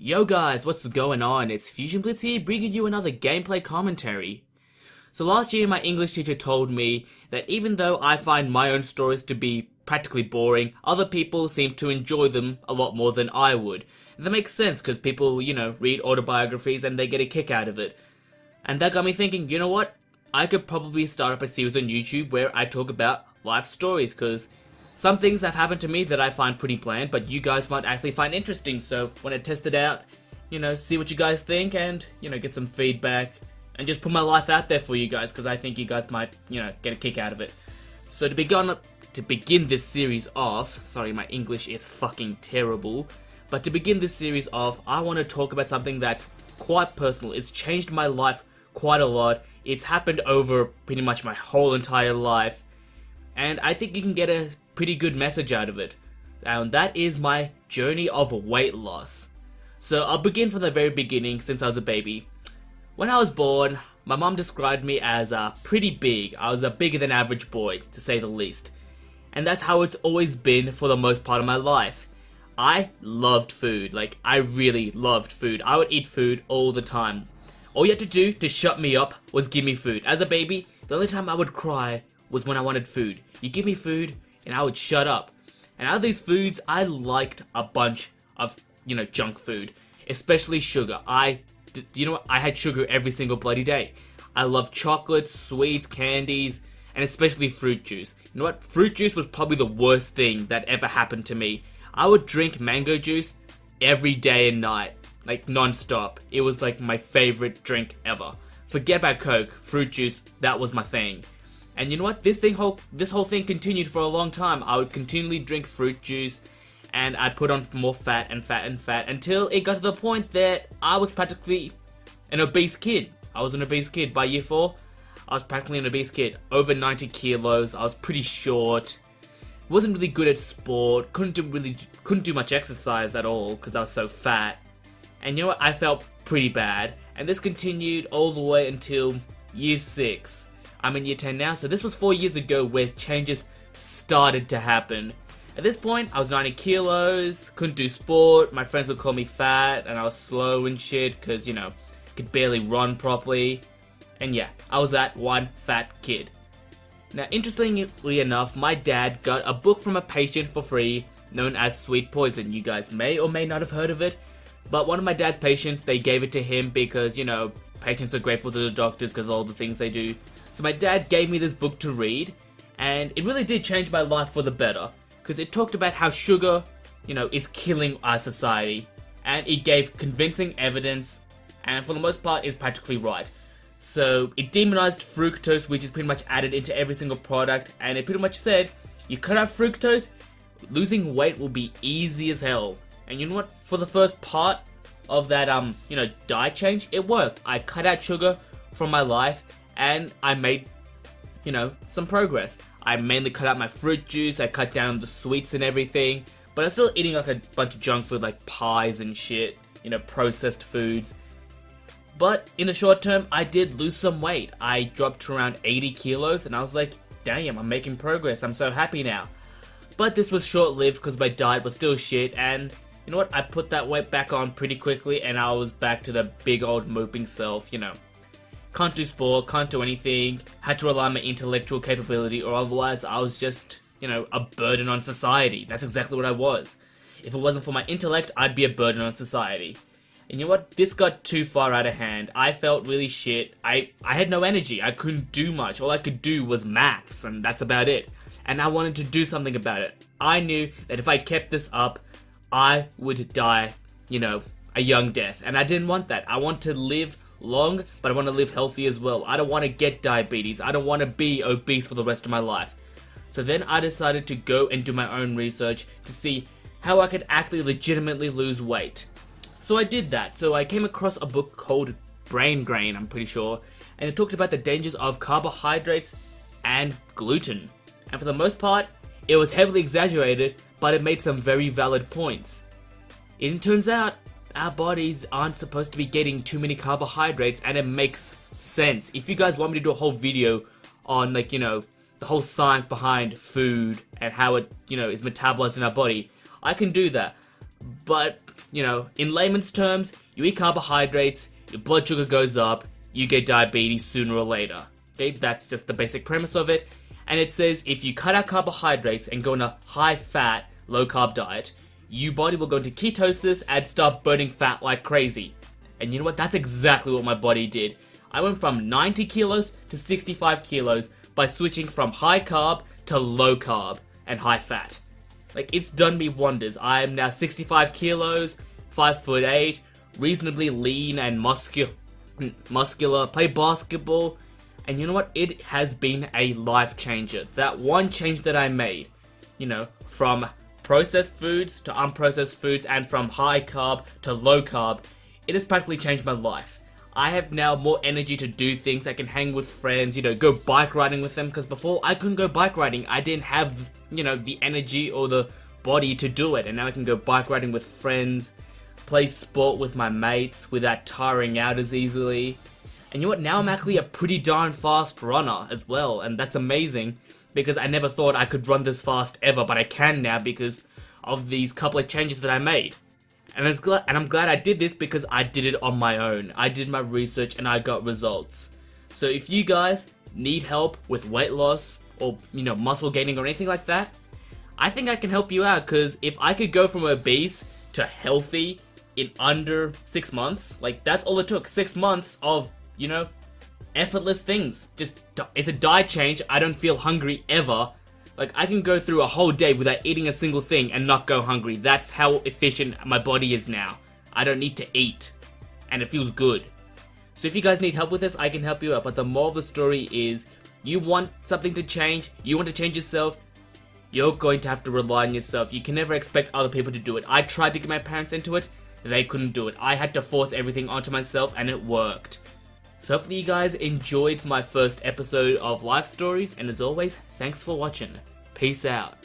Yo guys, what's going on? It's FusionBlitzx here, bringing you another gameplay commentary. So last year my English teacher told me that even though I find my own stories to be practically boring, other people seem to enjoy them a lot more than I would. And that makes sense because people, read autobiographies and they get a kick out of it. And that got me thinking, you know what? I could probably start up a series on YouTube where I talk about life stories, because some things have happened to me that I find pretty bland, but you guys might actually find interesting, so when I test it out, see what you guys think and, get some feedback and just put my life out there for you guys, because I think you guys might, get a kick out of it. So to begin this series off, sorry, my English is fucking terrible, but to begin this series off, I want to talk about something that's quite personal. It's changed my life quite a lot. It's happened over pretty much my whole entire life, and I think you can get a pretty good message out of it. And that is my journey of weight loss. So I'll begin from the very beginning, since I was a baby. When I was born, my mom described me as pretty big. I was a bigger than average boy, to say the least. And that's how it's always been for the most part of my life. I loved food. I really loved food. I would eat food all the time. All you had to do to shut me up was give me food. As a baby, the only time I would cry was when I wanted food. You give me food, and I would shut up. And out of these foods, I liked a bunch of, junk food. Especially sugar. I had sugar every single bloody day. I loved chocolates, sweets, candies, and especially fruit juice. You know what? Fruit juice was probably the worst thing that ever happened to me. I would drink mango juice every day and night. Non-stop. It was my favorite drink ever. Forget about Coke, fruit juice, that was my thing. And you know what? This whole thing continued for a long time. I would continually drink fruit juice, and I'd put on more fat and fat and fat until it got to the point that I was practically an obese kid. I was an obese kid. By year 4, I was practically an obese kid. Over 90 kilos. I was pretty short. Wasn't really good at sport. Couldn't do much exercise at all because I was so fat. And you know what? I felt pretty bad. And this continued all the way until year 6. I'm in year 10 now, so this was 4 years ago where changes started to happen. At this point, I was 90 kilos, couldn't do sport, my friends would call me fat, and I was slow and shit, because, could barely run properly. And yeah, I was that one fat kid. Now, interestingly enough, my dad got a book from a patient for free, known as Sweet Poison. You guys may or may not have heard of it, but one of my dad's patients, they gave it to him because, patients are grateful to the doctors because of all the things they do. So my dad gave me this book to read, and it really did change my life for the better, because it talked about how sugar, is killing our society, and it gave convincing evidence, and for the most part, it's practically right. So it demonized fructose, which is pretty much added into every single product, and it pretty much said, you cut out fructose, losing weight will be easy as hell. And you know what? For the first part of that, diet change, it worked. I cut out sugar from my life, and I made, some progress. I mainly cut out my fruit juice, I cut down the sweets and everything, but I'm still eating a bunch of junk food like pies and shit, processed foods. But in the short term, I did lose some weight. I dropped to around 80 kilos, and I was like, damn, I'm making progress, I'm so happy now. But this was short-lived because my diet was still shit, and you know what, I put that weight back on pretty quickly, and I was back to the big old moping self, Can't do sport, can't do anything, had to rely on my intellectual capability, or otherwise I was just, a burden on society. That's exactly what I was. If it wasn't for my intellect, I'd be a burden on society. And you know what? This got too far out of hand. I felt really shit. I had no energy. I couldn't do much. All I could do was maths, and that's about it. And I wanted to do something about it. I knew that if I kept this up, I would die, a young death. And I didn't want that. I want to live long, but I want to live healthy as well. I don't want to get diabetes. I don't want to be obese for the rest of my life. So then I decided to go and do my own research to see how I could actually legitimately lose weight. So I did that. So I came across a book called Brain Grain, I'm pretty sure, and it talked about the dangers of carbohydrates and gluten. And for the most part, it was heavily exaggerated, but it made some very valid points. It turns out our bodies aren't supposed to be getting too many carbohydrates, and it makes sense. If you guys want me to do a whole video on, the whole science behind food and how it, is metabolized in our body, I can do that. But in layman's terms, you eat carbohydrates, your blood sugar goes up, you get diabetes sooner or later. Okay, that's just the basic premise of it. And it says if you cut out carbohydrates and go on a high-fat, low-carb diet, your body will go into ketosis and start burning fat like crazy. And you know what? That's exactly what my body did. I went from 90 kilos to 65 kilos by switching from high-carb to low-carb and high-fat. Like, it's done me wonders. I am now 65 kilos, 5'8", reasonably lean and muscular, play basketball, and you know what? It has been a life changer. That one change that I made, from processed foods to unprocessed foods and from high carb to low carb, it has practically changed my life. I have now more energy to do things. I can hang with friends, go bike riding with them, because before I couldn't go bike riding. I didn't have, the energy or the body to do it, and now I can go bike riding with friends, play sport with my mates without tiring out as easily. And you know what, now I'm actually a pretty darn fast runner as well, and that's amazing, because I never thought I could run this fast ever, but I can now because of these couple of changes that I made. And I'm glad I did this because I did it on my own. I did my research and I got results. So if you guys need help with weight loss or, muscle gaining or anything like that, I think I can help you out, because if I could go from obese to healthy in under 6 months, like that's all it took, 6 months of, effortless things. It's a diet change. I don't feel hungry ever. Like, I can go through a whole day without eating a single thing and not go hungry. That's how efficient my body is now. I don't need to eat. And it feels good. So if you guys need help with this, I can help you out. But the moral of the story is, you want something to change, you want to change yourself, you're going to have to rely on yourself. You can never expect other people to do it. I tried to get my parents into it, they couldn't do it. I had to force everything onto myself, and it worked. So hopefully you guys enjoyed my first episode of Life Stories, and as always, thanks for watching. Peace out.